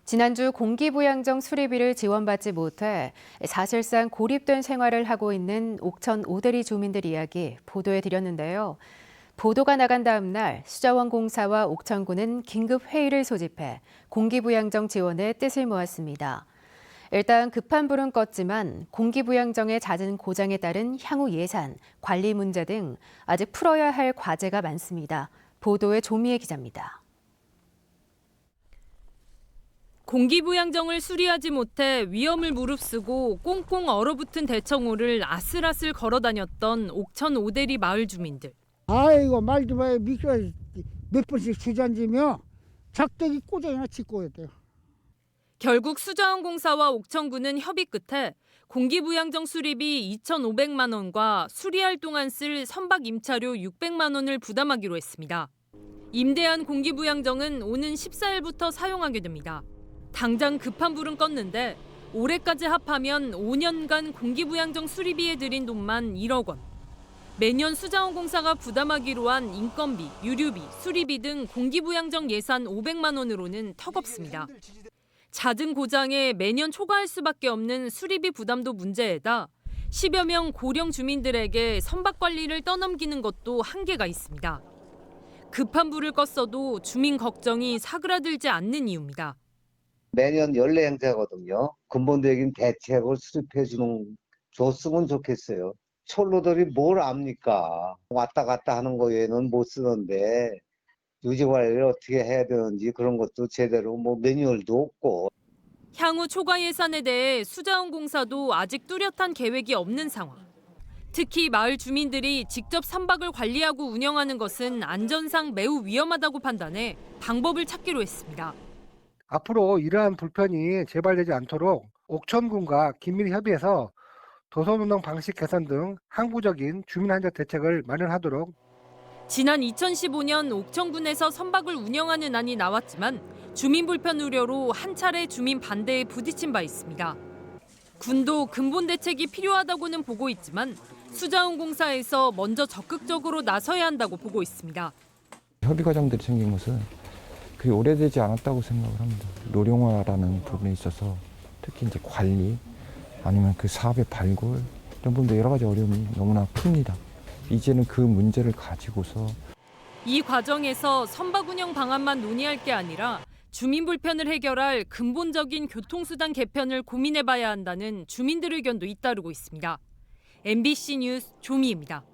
지난주 공기부양정 수리비를 지원받지 못해 사실상 고립된 생활을 하고 있는 옥천 오대리 주민들 이야기 보도해 드렸는데요. 보도가 나간 다음 날 수자원공사와 옥천군은 긴급 회의를 소집해 공기부양정 지원의 뜻을 모았습니다. 일단 급한 불은 껐지만 공기부양정의 잦은 고장에 따른 향후 예산, 관리 문제 등 아직 풀어야 할 과제가 많습니다. 보도에 조미애 기자입니다. 공기부양정을 수리하지 못해 위험을 무릅쓰고 꽁꽁 얼어붙은 대청호를 아슬아슬 걸어다녔던 옥천 오대리 마을 주민들. 아이고 말도 마요. 미끄러 몇 번씩 주저앉으며 작대기 꼬장이나 짚고 있대요. 결국 수자원공사와 옥천군은 협의 끝에 공기부양정 수리비 2,500만 원과 수리할 동안 쓸 선박 임차료 600만 원을 부담하기로 했습니다. 임대한 공기부양정은 오는 14일부터 사용하게 됩니다. 당장 급한 불은 껐는데 올해까지 합하면 5년간 공기부양정 수리비에 들인 돈만 1억 원. 매년 수자원공사가 부담하기로 한 인건비, 유류비, 수리비 등 공기부양정 예산 500만 원으로는 턱없습니다. 잦은 고장에 매년 초과할 수밖에 없는 수리비 부담도 문제에다 10여 명 고령 주민들에게 선박 관리를 떠넘기는 것도 한계가 있습니다. 급한 불을 껐어도 주민 걱정이 사그라들지 않는 이유입니다. 매년 연례 행사거든요. 근본적인 대책을 줬으면 좋겠어요. 철로들이 뭘 압니까? 왔다 갔다 하는 거 외에는 못 쓰는데 유지 관리를 어떻게 해야 되는지 그런 것도 제대로 매뉴얼도 없고. 향후 초과 예산에 대해 수자원공사도 아직 뚜렷한 계획이 없는 상황. 특히 마을 주민들이 직접 선박을 관리하고 운영하는 것은 안전상 매우 위험하다고 판단해 방법을 찾기로 했습니다. 앞으로 이러한 불편이 재발되지 않도록 옥천군과 긴밀히 협의해서 도선운영 방식 개선 등 항구적인 주민 안전 대책을 마련하도록. 지난 2015년 옥천군에서 선박을 운영하는 안이 나왔지만 주민 불편 우려로 한 차례 주민 반대에 부딪힌 바 있습니다. 군도 근본 대책이 필요하다고는 보고 있지만 수자원공사에서 먼저 적극적으로 나서야 한다고 보고 있습니다. 협의 과정들이 생긴 것은 그게 오래되지 않았다고 생각을 합니다. 노령화라는 부분에 있어서 특히 이제 관리 아니면 그 사업의 발굴 이런 부분도 여러 가지 어려움이 너무나 큽니다. 이제는 그 문제를 가지고서 이 과정에서 선박 운영 방안만 논의할 게 아니라 주민 불편을 해결할 근본적인 교통수단 개편을 고민해봐야 한다는 주민들 의견도 잇따르고 있습니다. MBC 뉴스 조미입니다.